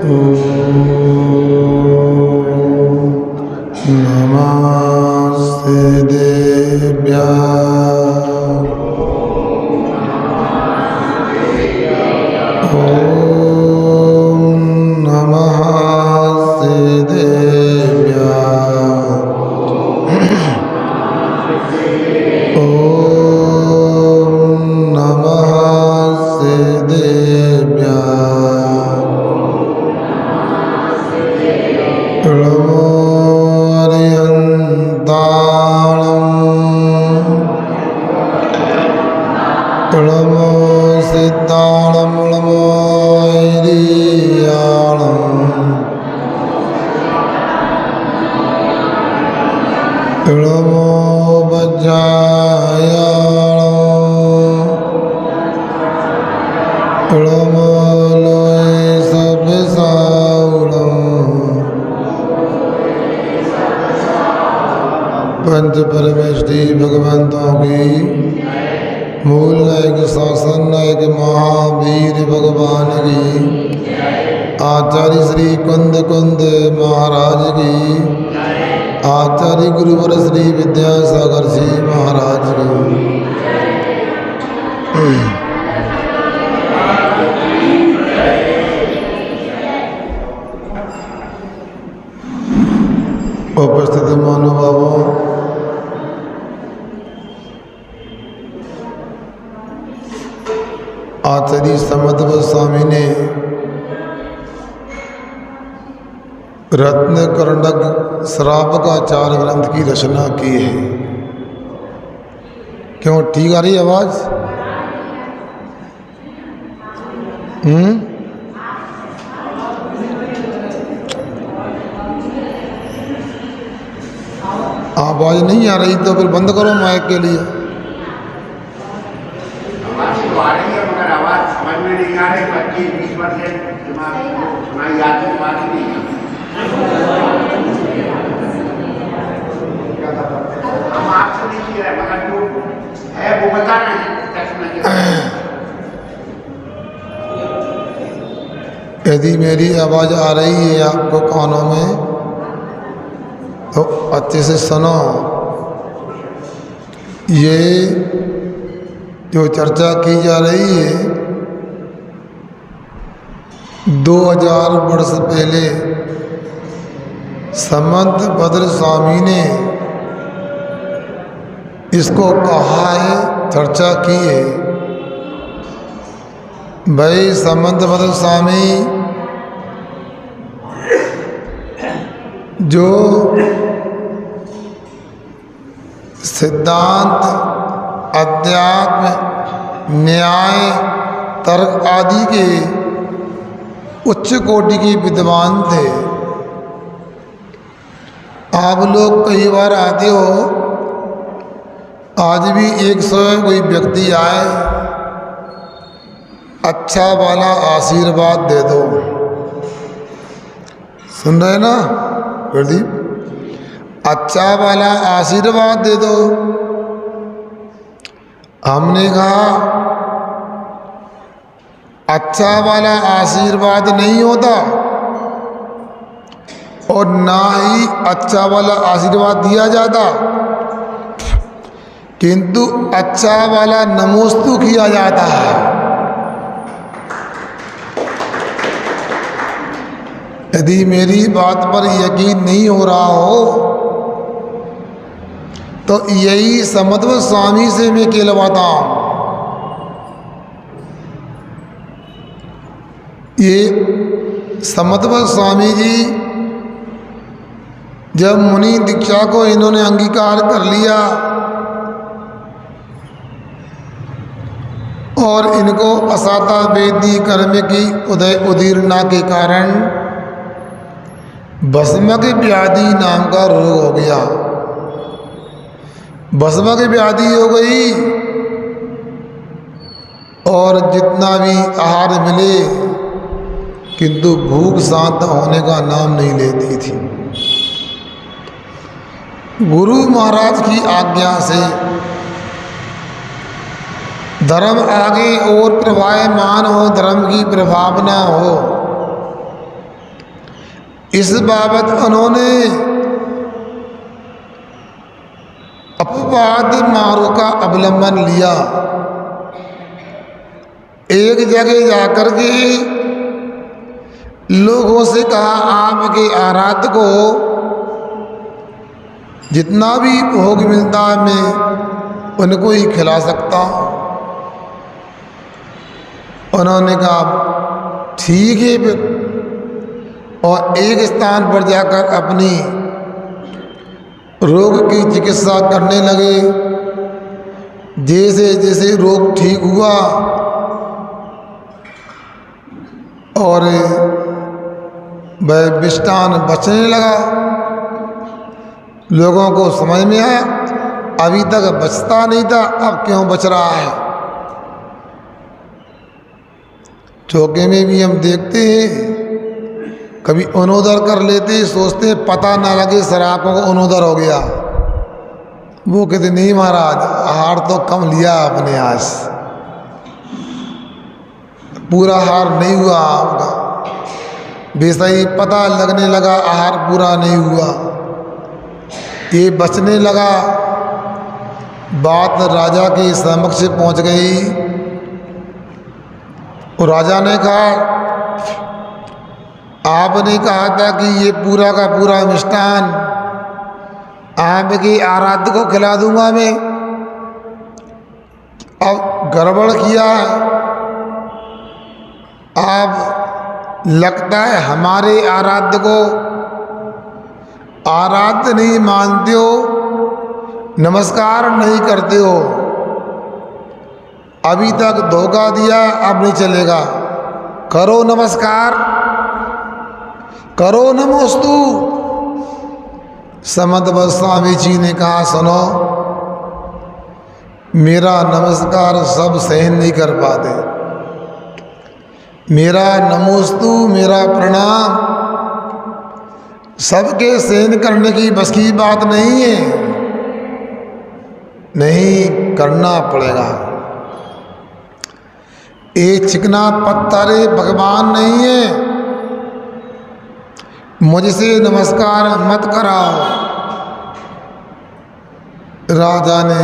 नमस्ते देव्याः पंच परमेष्टि भगवंतों की मूल नायक शासन नायक महावीर भगवान की आचार्य श्री कुंद कुंद महाराज की आचार्य गुरुवर श्री विद्यासागर जी महाराज की उपस्थित महानुभावों, आचार्य समर्थ स्वामी ने रत्न कर्णक श्रावकाचार ग्रंथ की रचना की है। क्यों ठीक आ रही आवाज? आवाज नहीं आ रही तो फिर बंद करो माइक के लिए। यदि मेरी आवाज आ रही है आपको कानों में तो अच्छे से सुनो। ये जो चर्चा की जा रही है 2000 वर्ष पहले समंत भद्र स्वामी ने इसको कहा है, चर्चा की है। भाई समंत भद्र स्वामी जो सिद्धांत, अध्यात्म, न्याय, तर्क आदि के उच्च कोटि के विद्वान थे। आप लोग कई बार आते हो, आज भी 100 कोई व्यक्ति आए, अच्छा वाला आशीर्वाद दे दो। सुन रहे ना प्रदीप? अच्छा वाला आशीर्वाद दे दो। हमने कहा अच्छा वाला आशीर्वाद नहीं होता और ना ही अच्छा वाला आशीर्वाद दिया जाता, किंतु अच्छा वाला नमोस्तु किया जाता है। यदि मेरी बात पर यकीन नहीं हो रहा हो तो यही समध्व स्वामी से मैं कहलवाता हूं। ये समध्व स्वामी जी जब मुनि दीक्षा को इन्होंने अंगीकार कर लिया और इनको असाता वेदी कर्म की उदय उदीर्णा के कारण भस्मक व्याधि नाम का रोग हो गया। भस्मक व्याधि हो गई और जितना भी आहार मिले किंतु भूख शांत होने का नाम नहीं लेती थी। गुरु महाराज की आज्ञा से धर्म आगे और प्रवाहमान हो, धर्म की प्रभावना हो, इस बाबत उन्होंने अपवाद मार्ग का अवलंबन लिया। एक जगह जाकर के लोगों से कहा, आपके आराध्य को जितना भी भोग मिलता है मैं उनको ही खिला सकता हूँ। उन्होंने कहा ठीक है फिर, और एक स्थान पर जाकर अपनी रोग की चिकित्सा करने लगे। जैसे जैसे रोग ठीक हुआ और वह मिष्टान बचने लगा, लोगों को समझ में आया अभी तक बचता नहीं था, अब क्यों बच रहा है। चौके में भी हम देखते हैं, कभी अनोदर कर लेते, सोचते हैं पता ना लगे शराबों को अनोदर हो गया। वो कहते नहीं महाराज, आहार तो कम लिया आपने, आज पूरा आहार नहीं हुआ आपका। वैसे पता लगने लगा आहार पूरा नहीं हुआ, ये बचने लगा। बात राजा के समक्ष पहुंच गई और राजा ने कहा, आपने कहा था कि ये पूरा का पूरा मिष्टान आपके आराध्य को खिला दूंगा मैं, अब गड़बड़ किया है। आप लगता है हमारे आराध्य को आराध्य नहीं मानते हो, नमस्कार नहीं करते हो। अभी तक धोखा दिया, अब नहीं चलेगा। करो नमस्कार, करो नमोस्तु। समद स्वामी जी ने कहा, सुनो, मेरा नमस्कार सब सहन नहीं कर पाते, मेरा नमोस्तु, मेरा प्रणाम सबके सहन करने की बस की बात नहीं है, नहीं करना पड़ेगा। ये चिकना पत्थर भगवान नहीं है, मुझसे नमस्कार मत कराओ। राजा ने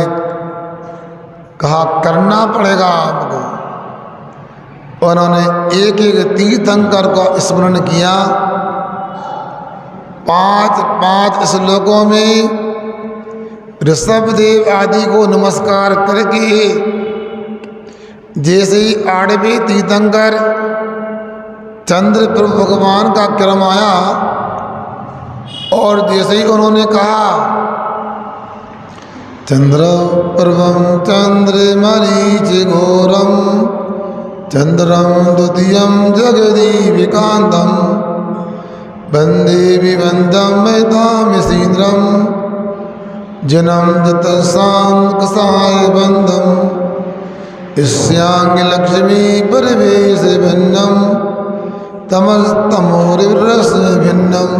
कहा करना पड़ेगा आपको। उन्होंने एक एक तीर्थंकर को स्मरण किया। 5 श्लोकों में ऋषभदेव आदि को नमस्कार करके, जैसे ही 8वें तीर्थंकर चंद्र प्रभु भगवान का क्रम आया और जैसे ही उन्होंने कहा, चंद्र प्रभम चंद्रमरीच घोरम चंद्रम द्वितीयम जगदीविकांतम वंदे विवंदम मेधामिसीन्द्रम जनम जतसाय बंदम इस्यांग लक्ष्मी परिवेश भिन्नम तमस्तमोरिव्रस भिन्नम।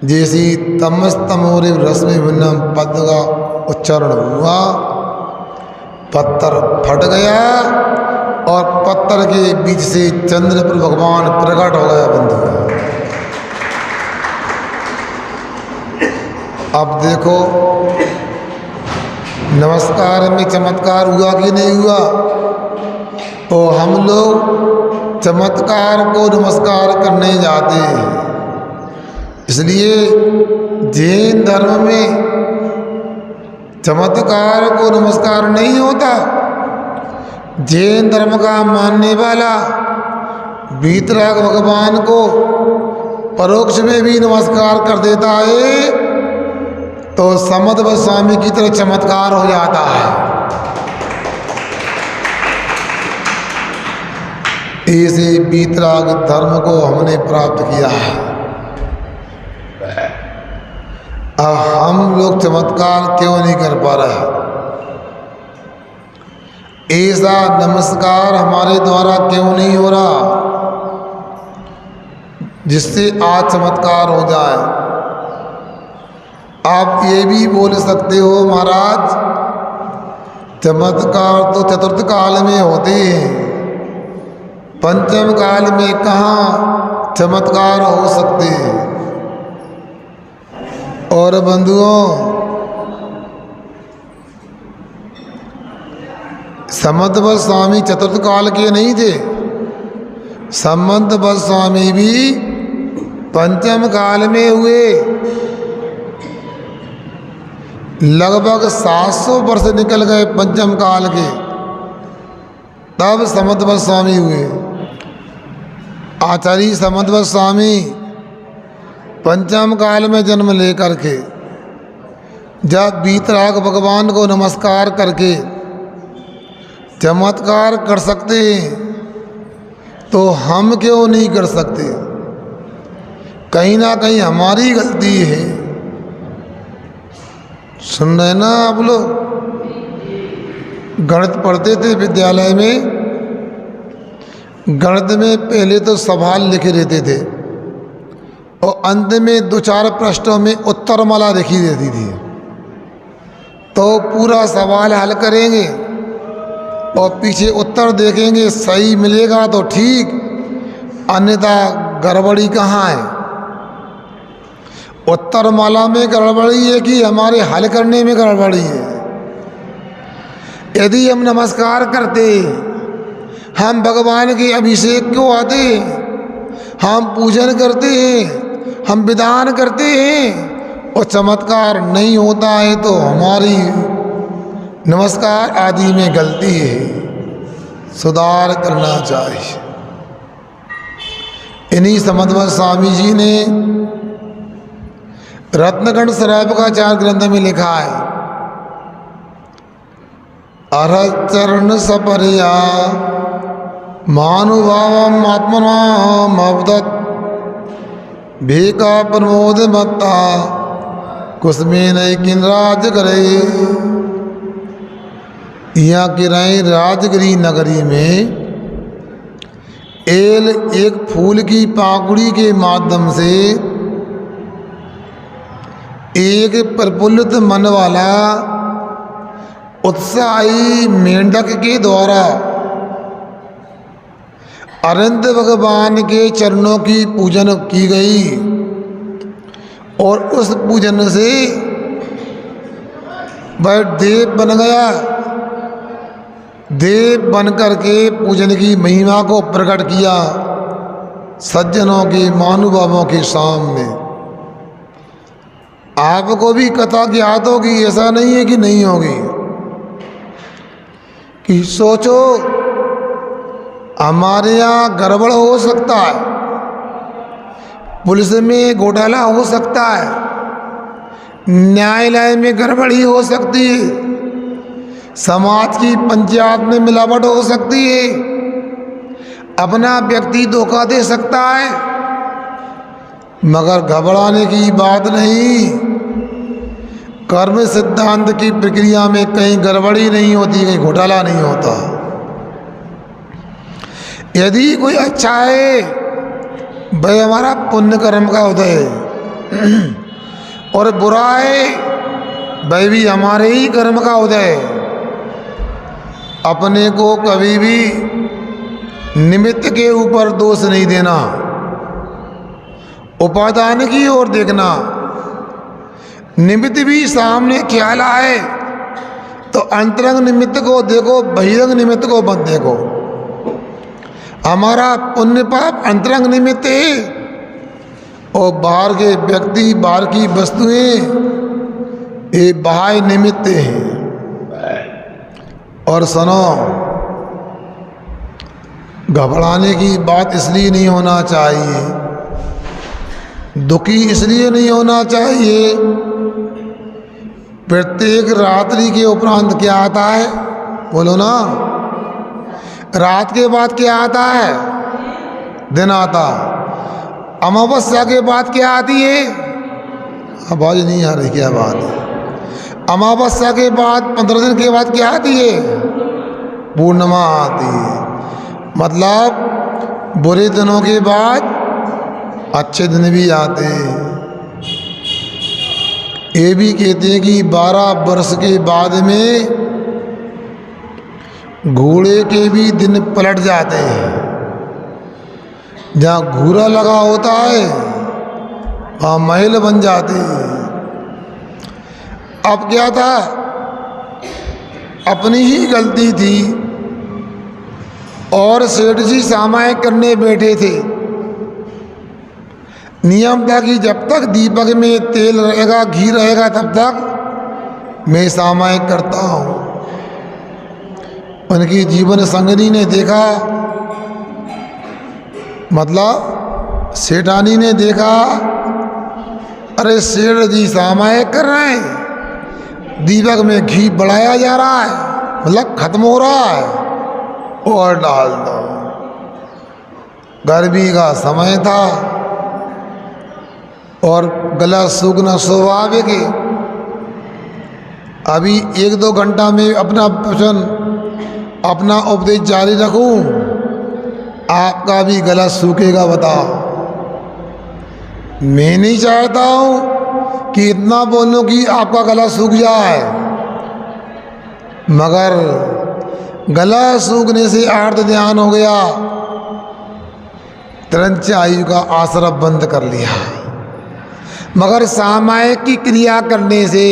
जैसी तमस्तमोरिव्रस भिन्नम पद का उच्चारण हुआ, पत्थर फट गया और पत्थर के बीच से चंद्र पर भगवान प्रकट हो गया। बंधु अब देखो नमस्कार में चमत्कार हुआ कि नहीं हुआ। और हम लोग चमत्कार को नमस्कार करने जाते हैं। इसलिए जैन धर्म में चमत्कार को नमस्कार नहीं होता। जैन धर्म का मानने वाला वीतराग भगवान को परोक्ष में भी नमस्कार कर देता है तो समद स्वामी की तरह चमत्कार हो जाता है। ऐसे वीतराग धर्म को हमने प्राप्त किया है। अब हम लोग चमत्कार क्यों नहीं कर पा रहे? ऐसा नमस्कार हमारे द्वारा क्यों नहीं हो रहा जिससे आज चमत्कार हो जाए? आप ये भी बोल सकते हो महाराज चमत्कार तो चतुर्थ काल में होते हैं, पंचम काल में कहाँ चमत्कार हो सकते हैं। और बंधुओं, समंतबल स्वामी चतुर्थ काल के नहीं थे, समंतबल स्वामी भी पंचम काल में हुए। लगभग 700 वर्ष निकल गए पंचम काल के, तब समंतबल स्वामी हुए। आचार्य समंतबल स्वामी पंचम काल में जन्म लेकर के जब वीतराग भगवान को नमस्कार करके चमत्कार कर सकते हैं, तो हम क्यों नहीं कर सकते? कहीं ना कहीं हमारी गलती है। सुन रहे ना आप लोग? गणित पढ़ते थे विद्यालय में, गणित में पहले तो सवाल लिखे रहते थे और अंत में 2-4 प्रश्नों में उत्तरमाला लिखी रहती थी। तो पूरा सवाल हल करेंगे और पीछे उत्तर देखेंगे, सही मिलेगा तो ठीक, अन्यथा गड़बड़ी कहाँ है? उत्तरमाला में गड़बड़ी है कि हमारे हल करने में गड़बड़ी है? यदि हम नमस्कार करते, हम भगवान के अभिषेक को आते, हम पूजन करते हैं, हम विधान करते हैं और चमत्कार नहीं होता है, तो हमारी नमस्कार आदि में गलती है, सुधार करना चाहिए। इन्हीं समंतबल स्वामी जी ने रत्नगण श्रैवकाचार्य ग्रंथ में लिखा है, अरहत चरण सपरिया मानुभावम आत्मनाम अवदत् भेका प्रमोद मत्ता कुसमे नई किन राज करे। यहाँ की राय राजगिरी नगरी में एक फूल की पाखुड़ी के माध्यम से एक प्रफुल्लित मन वाला उत्साही मेंढक के द्वारा अनंत भगवान के चरणों की पूजन की गई और उस पूजन से वह देव बन गया। देव बन करके पूजन की महिमा को प्रकट किया सज्जनों के, महानुभावों के सामने। आपको भी कथा ज्ञात होगी, ऐसा नहीं है कि नहीं होगी। कि सोचो, हमारे यहाँ गड़बड़ हो सकता है, पुलिस में घोटाला हो सकता है, न्यायालय में गड़बड़ी हो सकती है, समाज की पंचायत में मिलावट हो सकती है, अपना व्यक्ति धोखा दे सकता है, मगर घबराने की बात नहीं। कर्म सिद्धांत की प्रक्रिया में कहीं गड़बड़ी नहीं होती, कहीं घोटाला नहीं होता। यदि कोई अच्छा है, वह हमारा पुण्य कर्म का उदय है, और बुरा है, वह भी हमारे ही कर्म का उदय है। अपने को कभी भी निमित्त के ऊपर दोष नहीं देना, उपादान की ओर देखना। निमित्त भी सामने ख्याल आए तो अंतरंग निमित्त को देखो, बहिरंग निमित्त को मत देखो। हमारा पुण्य पाप अंतरंग निमित्त है और बाहर के व्यक्ति, बाहर की वस्तुएं, ये बाह्य निमित्त हैं। और सुनो, घबराने की बात इसलिए नहीं होना चाहिए, दुखी इसलिए नहीं होना चाहिए। प्रत्येक रात्रि के उपरांत क्या आता है? बोलो ना। रात के बाद क्या आता है? दिन आता। अमावस्या के बाद क्या आती है? आवाज नहीं आ रही, क्या बात है? अमावस्या के बाद 15 दिन के बाद क्या आती है? पूर्णिमा आती है। मतलब बुरे दिनों के बाद अच्छे दिन भी आते हैं। ये भी कहते हैं कि 12 वर्ष के बाद में घोड़े के भी दिन पलट जाते हैं। जहाँ घूरा लगा होता है वहाँ महल बन जाते। अब क्या था, अपनी ही गलती थी और सेठ जी सामायिक करने बैठे थे। नियम था कि जब तक दीपक में तेल रहेगा, घी रहेगा, तब तक मैं सामायिक करता हूँ। उनकी जीवन संगिनी ने देखा, मतलब सेठानी ने देखा, अरे सेठ जी सामायिक कर रहे हैं, दीपक में घी बढ़ाया जा रहा है, मतलब खत्म हो रहा है, और डाल दो। गर्मी का समय था और गला सूखना स्वाभाविक है। अभी 1-2 घंटा में अपना वचन, अपना उपदेश जारी रखूं, आपका भी गला सूखेगा, बताओ। मैं नहीं चाहता हूं कि इतना बोलूं कि आपका गला सूख जाए, मगर गला सूखने से आर्त ध्यान हो गया, तुरंत आयु का आश्रम बंद कर लिया। मगर सामायिक की क्रिया करने से,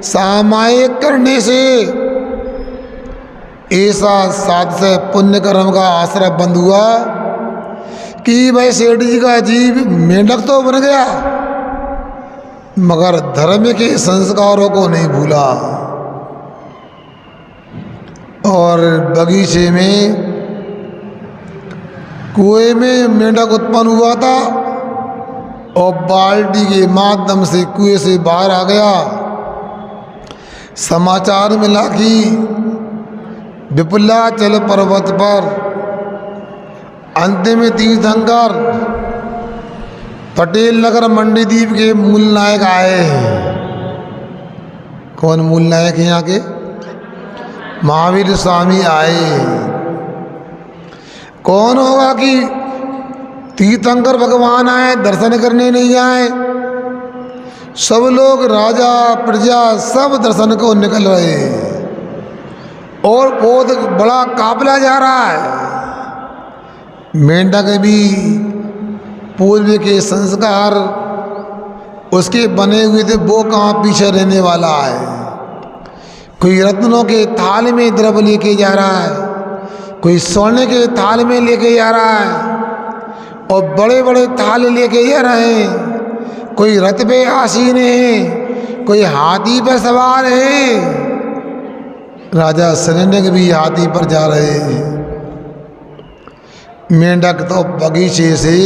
सामायिक करने से ऐसा साधु पुण्य कर्म का आश्रय बंद हुआ कि भाई सेठ जी का जीव मेंढक तो बन गया, मगर धर्म के संस्कारों को नहीं भूला। और बगीचे में, कुएं में मेंढक उत्पन्न हुआ था और बाल्टी के माध्यम से कुएं से बाहर आ गया। समाचार मिला कि विपुलाचल पर्वत पर अंतिम तीर्थंकर पटेल नगर मंडीदीप के मूल नायक आए हैं। कौन मूल नायक है यहाँ के? महावीर स्वामी आए। कौन होगा कि तीर्थंकर भगवान आए, दर्शन करने नहीं आए? सब लोग, राजा प्रजा, सब दर्शन को निकल रहे हैं और बहुत बड़ा काफिला जा रहा है। मेंढक भी पूर्व के संस्कार उसके बने हुए थे, वो कहाँ पीछे रहने वाला है। कोई रत्नों के थाल में द्रव्य लेके जा रहा है, कोई सोने के थाल में लेके जा रहा है और बड़े बड़े थाल लेके जा रहे हैं। कोई रथ पे आसीन है, कोई हाथी पर सवार है। राजा सैनिक भी हाथी पर जा रहे हैं। मेंढक तो बगीचे से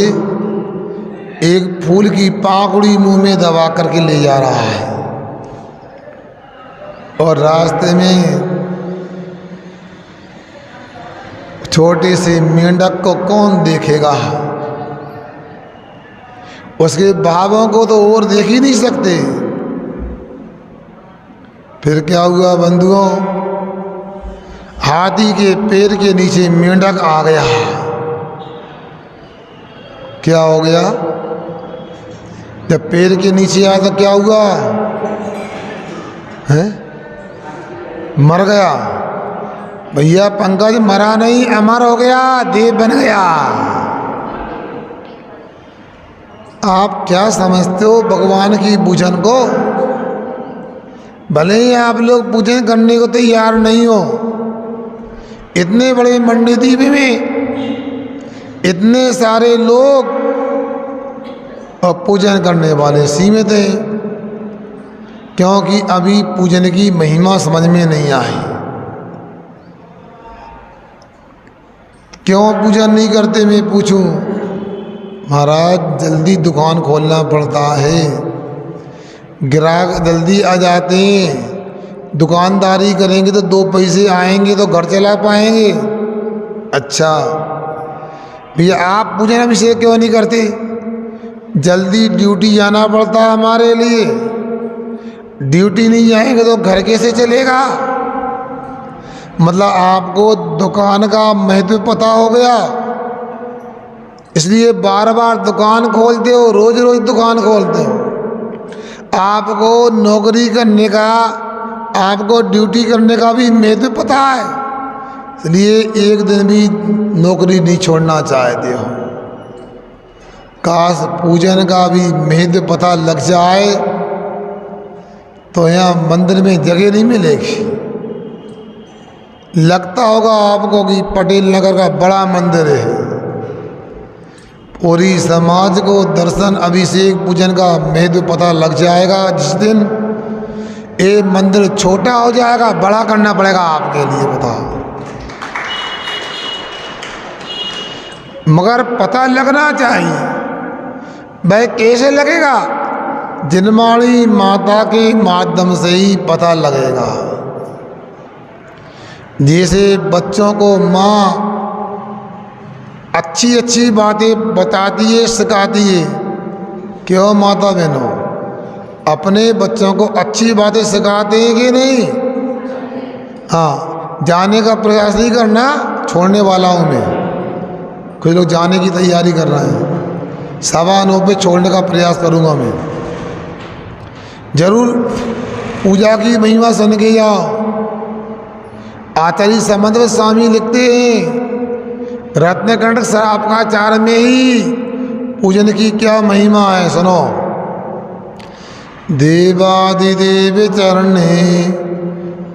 एक फूल की पाकड़ी मुंह में दबा करके ले जा रहा है और रास्ते में छोटे से मेंढक को कौन देखेगा? उसके भावों को तो और देख ही नहीं सकते। फिर क्या हुआ बंधुओं? हाथी के पैर के नीचे मेंढक आ गया। क्या हो गया? जब पैर के नीचे आया तो क्या हुआ? है? मर गया। भैया पंकज मरा नहीं, अमर हो गया, देव बन गया। आप क्या समझते हो भगवान की पूजन को? भले ही आप लोग पूजन करने को तैयार नहीं हो, इतने बड़े मंडीदीप में इतने सारे लोग और पूजन करने वाले सीमित हैं, क्योंकि अभी पूजन की महिमा समझ में नहीं आई। क्यों पूजन नहीं करते मैं पूछूं? महाराज जल्दी दुकान खोलना पड़ता है, ग्राहक जल्दी आ जाते हैं, दुकानदारी करेंगे तो 2 पैसे आएंगे तो घर चला पाएंगे। अच्छा भैया आप पूजन अभिषेक क्यों नहीं करते? जल्दी ड्यूटी जाना पड़ता है हमारे लिए, ड्यूटी नहीं जाएंगे तो घर कैसे चलेगा? मतलब आपको दुकान का महत्व पता हो गया, इसलिए बार बार दुकान खोलते हो, रोज रोज दुकान खोलते हो। आपको नौकरी करने का, आपको ड्यूटी करने का भी महत्व पता है, इसलिए एक दिन भी नौकरी नहीं छोड़ना चाहते हो। काश पूजन का भी महत्व पता लग जाए तो यहाँ मंदिर में जगह नहीं मिलेगी। लगता होगा आपको कि पटेल नगर का बड़ा मंदिर है। पूरी समाज को दर्शन अभिषेक पूजन का महत्व पता लग जाएगा जिस दिन ये मंदिर छोटा हो जाएगा, बड़ा करना पड़ेगा आपके लिए, बताओ। मगर पता लगना चाहिए। भाई कैसे लगेगा? जिनमाड़ी माता के माध्यम से ही पता लगेगा। जैसे बच्चों को माँ अच्छी अच्छी बातें बताती है, सिखाती है। क्यों माता बहनों, अपने बच्चों को अच्छी बातें सिखाते हैं कि नहीं? हाँ, जाने का प्रयास नहीं करना, छोड़ने वाला हूँ मैं। कुछ लोग जाने की तैयारी कर रहे हैं। 9:15 पे छोड़ने का प्रयास करूँगा मैं। जरूर पूजा की महिमा सुन के जाओ। आचार्य समंत स्वामी लिखते हैं रत्नकंठ सरापकाचार में ही पूजन की क्या महिमा है, सुनो। देवादिदेव चरणे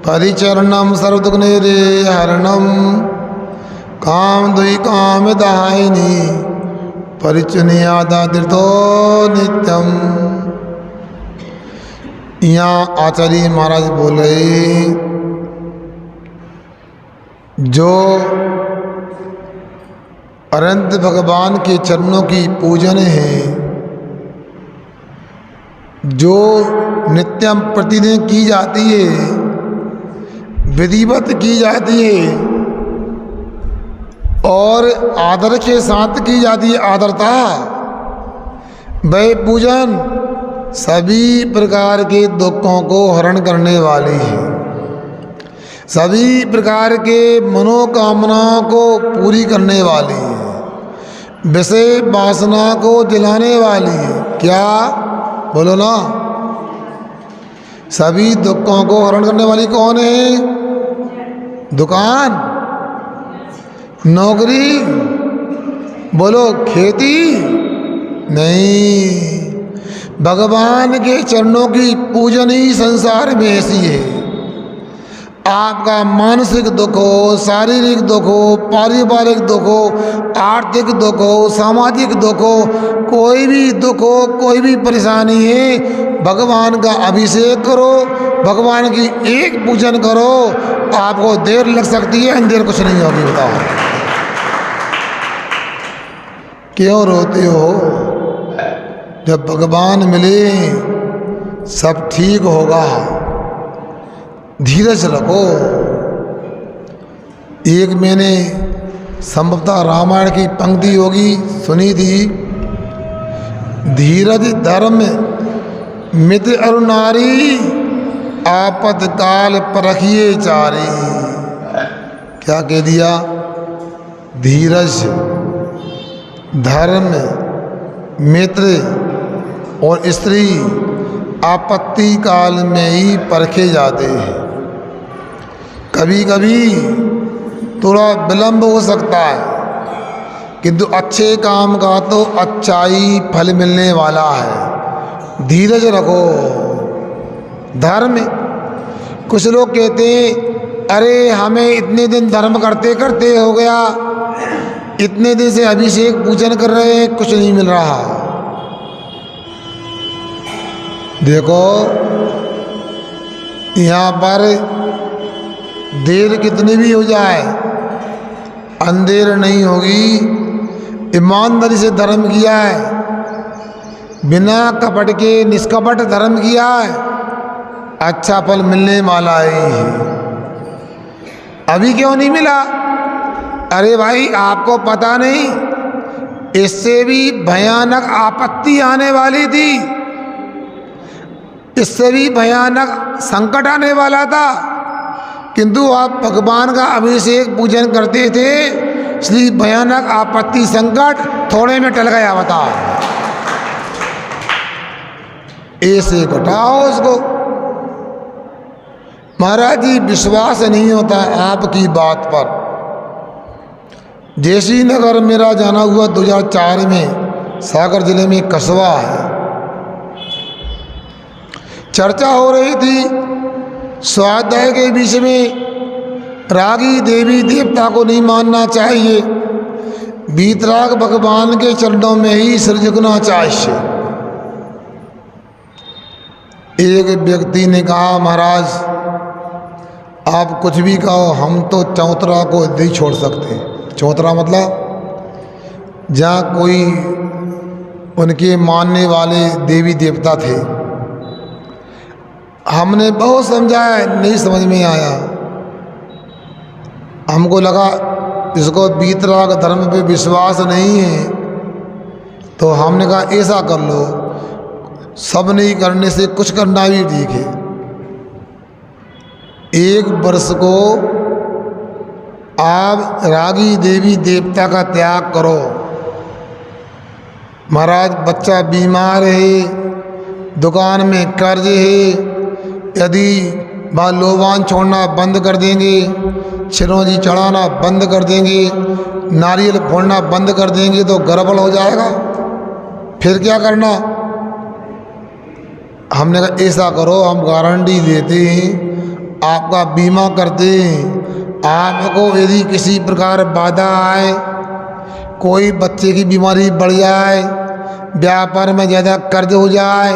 परिचरणम सर्वदुख रे हरणम काम दुई काम दायिनी परिचुनियादादितो नित्यम। यहाँ आचार्य महाराज बोल रहे, जो अनंत भगवान के चरणों की पूजन है, जो नित्यम प्रतिदिन की जाती है, विधिवत की जाती है और आदर के साथ की जाती है, आदरता, वह पूजन सभी प्रकार के दुखों को हरण करने वाली है, सभी प्रकार के मनोकामनाओं को पूरी करने वाली है, विषय वासना को जलाने वाली है। क्या बोलो ना? सभी दुखों को हरण करने वाली कौन है? दुकान, नौकरी, बोलो खेती नहीं, भगवान के चरणों की पूजन ही संसार में ऐसी है। आपका मानसिक दुख हो, शारीरिक दुख हो, पारिवारिक दुख हो, आर्थिक दुख हो, सामाजिक दुख हो, कोई भी दुख हो, कोई भी परेशानी है, भगवान का अभिषेक करो, भगवान की एक पूजन करो। आपको देर लग सकती है, अंधेर कुछ नहीं होगी। बताओ क्यों रोते हो? जब भगवान मिले सब ठीक होगा, धीरज रखो। एक मैंने संभवतः रामायण की पंक्ति होगी सुनी थी, धीरज धर्म मित्र अरु नारी आपतकाल परखिए चारी। क्या कह दिया? धीरज, धर्म, मित्र और स्त्री आपत्ति काल में ही परखे जाते हैं। कभी कभी थोड़ा विलंब हो सकता है, किंतु अच्छे काम का तो अच्छा ही फल मिलने वाला है। धीरज रखो। धर्म, कुछ लोग कहते हैं अरे हमें इतने दिन धर्म करते करते हो गया, इतने दिन से अभिषेक पूजन कर रहे हैं, कुछ नहीं मिल रहा। देखो यहाँ पर देर कितनी भी हो जाए, अंधेर नहीं होगी। ईमानदारी से धर्म किया है, बिना कपट के निष्कपट धर्म किया है, अच्छा फल मिलने वाला है। अभी क्यों नहीं मिला? अरे भाई आपको पता नहीं, इससे भी भयानक आपत्ति आने वाली थी, इससे भी भयानक संकट आने वाला था, किंतु आप भगवान का अभिषेक पूजन करते थे, इसलिए भयानक आपत्ति संकट थोड़े में टल गया। बताओ, ऐसे घटाओ उसको। महाराज जी विश्वास नहीं होता आपकी बात पर। जैसी नगर मेरा जाना हुआ 2004 में, सागर जिले में कस्बा है। चर्चा हो रही थी स्वाध्याय के बीच में, रागी देवी देवता को नहीं मानना चाहिए, वीतराग भगवान के चरणों में ही सिर झुकना चाहिए। एक व्यक्ति ने कहा, महाराज आप कुछ भी कहो, हम तो चौतरा को नहीं छोड़ सकते। चौतरा मतलब जहाँ कोई उनके मानने वाले देवी देवता थे। हमने बहुत समझाया, नहीं समझ में आया। हमको लगा इसको वीतराग धर्म पे विश्वास नहीं है, तो हमने कहा ऐसा कर लो, सब नहीं करने से कुछ करना भी ठीक है। 1 वर्ष को आप रागी देवी देवता का त्याग करो। महाराज बच्चा बीमार है, दुकान में कर्ज है, यदि वह लोबान छोड़ना बंद कर देंगे, चिरौंजी चढ़ाना बंद कर देंगे, नारियल फोड़ना बंद कर देंगे तो गड़बड़ हो जाएगा। फिर क्या करना? हमने कहा ऐसा करो, हम गारंटी देते हैं, आपका बीमा करते हैं। आपको यदि किसी प्रकार बाधा आए, कोई बच्चे की बीमारी बढ़ जाए, व्यापार में ज़्यादा कर्ज हो जाए,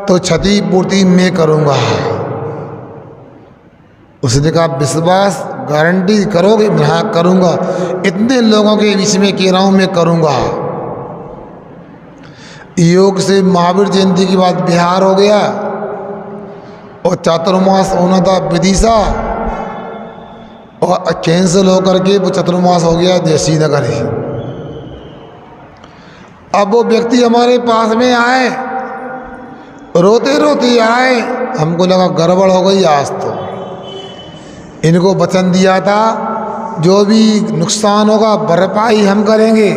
तो क्षतिपूर्ति मैं करूँगा। उसने कहा विश्वास गारंटी करोगे? मैं हाँ करूँगा, इतने लोगों के बीच में कह रहा हूँ मैं करूँगा। योग से महावीर जयंती के बाद बिहार हो गया और चातुर्मास होना था विदिशा, और कैंसिल होकर के वो चातुर्मास हो गया जयसी नगर ही। अब वो व्यक्ति हमारे पास में आए, रोते रोते आए। हमको लगा गड़बड़ हो गई आज तो। इनको वचन दिया था जो भी नुकसान होगा भरपाई हम करेंगे।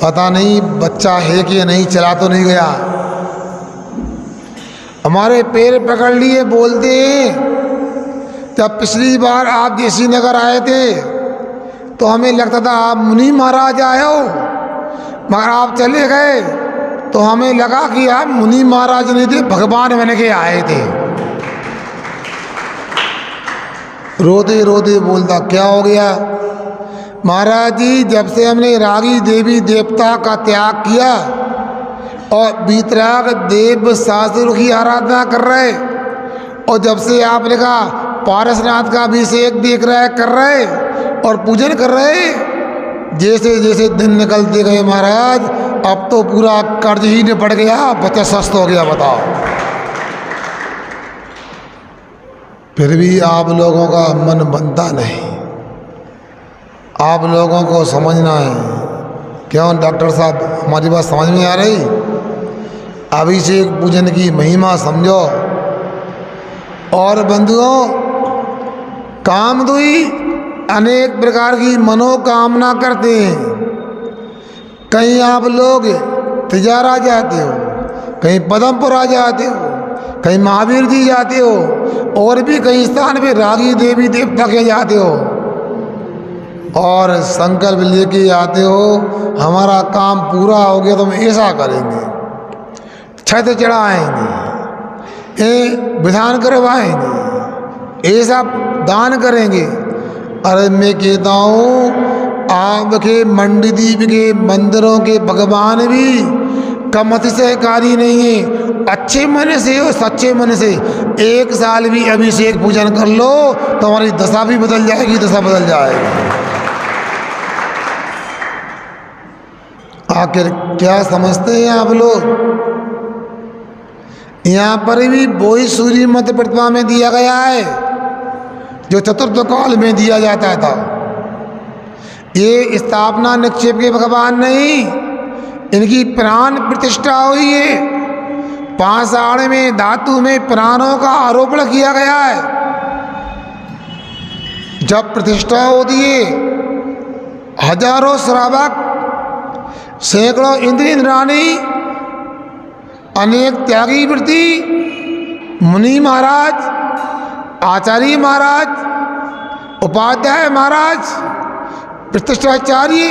पता नहीं बच्चा है कि नहीं, चला तो नहीं गया। हमारे पैर पकड़ लिए, बोलते हैं जब पिछली बार आप जयसी नगर आए थे तो हमें लगता था आप मुनि महाराज आए हो, मगर आप चले गए तो हमें लगा कि आप मुनि महाराज नहीं थे, भगवान बन के आए थे। रोते रोते बोलता क्या हो गया? महाराज जी जब से हमने रागी देवी देवता का त्याग किया और वीतराग देव शास्त्र की आराधना कर रहे, और जब से आपने कहा पारसनाथ का अभिषेक देख रहे कर रहे और पूजन कर रहे, जैसे जैसे दिन निकलते गए महाराज, अब तो पूरा कर्ज ही निपट गया, बच्चा स्वस्थ हो गया। बताओ, फिर भी आप लोगों का मन बनता नहीं। आप लोगों को समझना है। क्यों डॉक्टर साहब, हमारी बात समझ में आ रही? अभिषेक पूजन की महिमा समझो। और बंधुओं, कामदुई अनेक प्रकार की मनोकामना करते हैं। कहीं आप लोग तिजारा जाते हो, कहीं पदमपुरा जाते हो, कहीं महावीर जी जाते हो, और भी कई स्थान पे रागी देवी देवता के जाते हो, और संकल्प लेके आते हो हमारा काम पूरा हो गया तो हम ऐसा करेंगे, छत चढ़ाएंगे, विधान करवाएंगे, ऐसा दान करेंगे। अरे मैं कहता हूँ आपके मंडीदीप के मंदिरों के भगवान भी कमत से कारी नहीं है। अच्छे मन से और सच्चे मन से 1 साल भी अभिषेक पूजन कर लो तो हमारी दशा भी बदल जाएगी, दशा बदल जाएगी। आखिर क्या समझते हैं आप लोग? यहाँ पर भी वही सूर्य मत प्रतिमा में दिया गया है जो चतुर्थ काल में दिया जाता था। ये स्थापना निक्षेप के भगवान नहीं, इनकी प्राण प्रतिष्ठा हुई है। पाषाण में धातु में प्राणों का आरोपण किया गया है। जब प्रतिष्ठा होती है, हजारों श्रावक, सैकड़ों इंद्र इंद्राणी, अनेक त्यागी वृत्ति, मुनि महाराज, आचार्य महाराज, उपाध्याय महाराज, प्रतिष्ठाचार्य,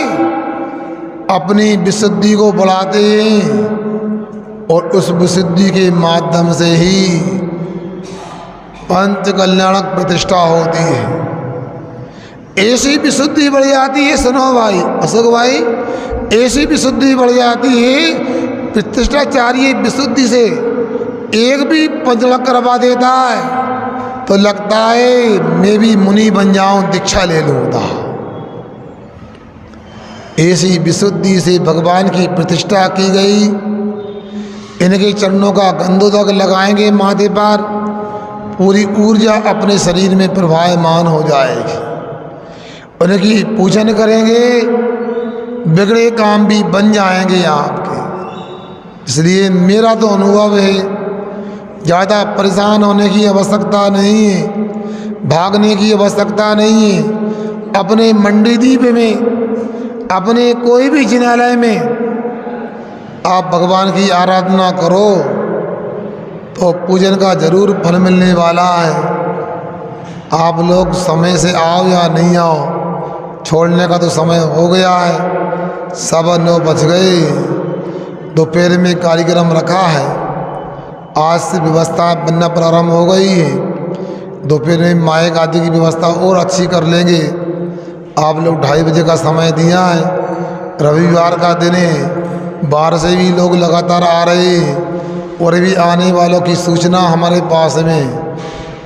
अपनी विशुद्धि को बढ़ाते हैं और उस विशुद्धि के माध्यम से ही पंच कल्याणक प्रतिष्ठा होती है। ऐसी विशुद्धि बढ़ जाती है, सुनो भाई अशोक भाई, ऐसी विशुद्धि बढ़ जाती है प्रतिष्ठाचार्य विशुद्धि से एक भी पंचलक करवा देता है तो लगता है मैं भी मुनि बन जाऊं, दीक्षा ले लूँगा। ऐसी विशुद्धि से भगवान की प्रतिष्ठा की गई। इनके चरणों का गंधोदक लगाएंगे माथे पर, पूरी ऊर्जा अपने शरीर में प्रवाहमान हो जाएगी। उनकी पूजन करेंगे, बिगड़े काम भी बन जाएंगे आपके। इसलिए मेरा तो अनुभव है, ज़्यादा परेशान होने की आवश्यकता नहीं है, भागने की आवश्यकता नहीं है। अपने मंडीदीप में, अपने कोई भी जिनालय में आप भगवान की आराधना करो तो पूजन का जरूर फल मिलने वाला है। आप लोग समय से आओ या नहीं आओ, छोड़ने का तो समय हो गया है। 9:15 बज गए, दोपहर में कार्यक्रम रखा है। आज से व्यवस्था बनना प्रारंभ हो गई है। दोपहर में माइक आदि की व्यवस्था और अच्छी कर लेंगे। आप लोग 2:30 बजे का समय दिया है, रविवार का दिन है, बाहर से भी लोग लगातार आ रहे हैं और भी आने वालों की सूचना हमारे पास में।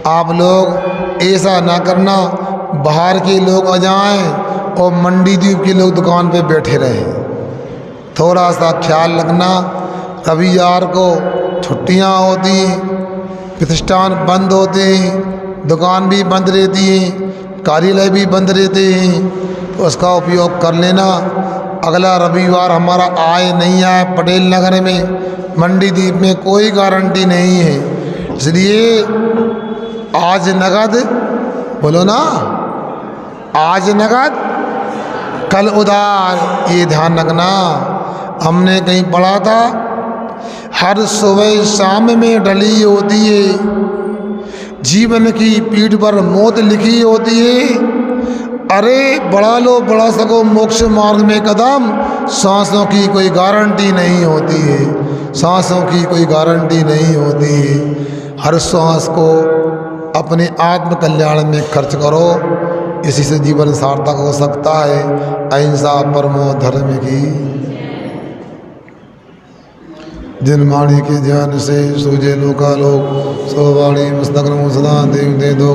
आप लोग ऐसा ना करना बाहर के लोग आ जाएं और मंडीदीप के लोग दुकान पे बैठे रहें। थोड़ा सा ख्याल रखना, रविवार को छुट्टियां होती, प्रतिष्ठान बंद होते हैं, दुकान भी बंद रहती हैं, कार्यालय भी बंद रहते हैं, तो उसका उपयोग कर लेना। अगला रविवार हमारा आए नहीं आए, पटेल नगर में मंडीदीप में कोई गारंटी नहीं है। इसलिए आज नगद, बोलो ना, आज नगद कल उधार, ये ध्यान रखना। हमने कहीं पढ़ा था, हर सुबह शाम में ढली होती है, जीवन की पीठ पर मौत लिखी होती है। अरे बढ़ा लो बढ़ा सको मोक्ष मार्ग में कदम, सांसों की कोई गारंटी नहीं होती है, सांसों की कोई गारंटी नहीं होती है। हर सांस को अपने आत्म कल्याण में खर्च करो, इसी से जीवन सार्थक हो सकता है। अहिंसा परमो धर्म की। जिन वाणी के ध्यान से सूझे लोकालोक, सो वाणी मस्तक सदा देव दे दो।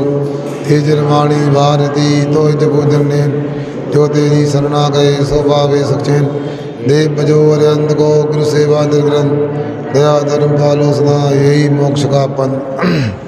हे जिनवाणी भारती तो जगोजन ने, जो तेरी शरणा गए सो पावे सक्षेन। देव बजो अरंत को गुरु सेवा निर्ग्रंथ, दया धर्म पालो सदा, यही मोक्ष का पंथ।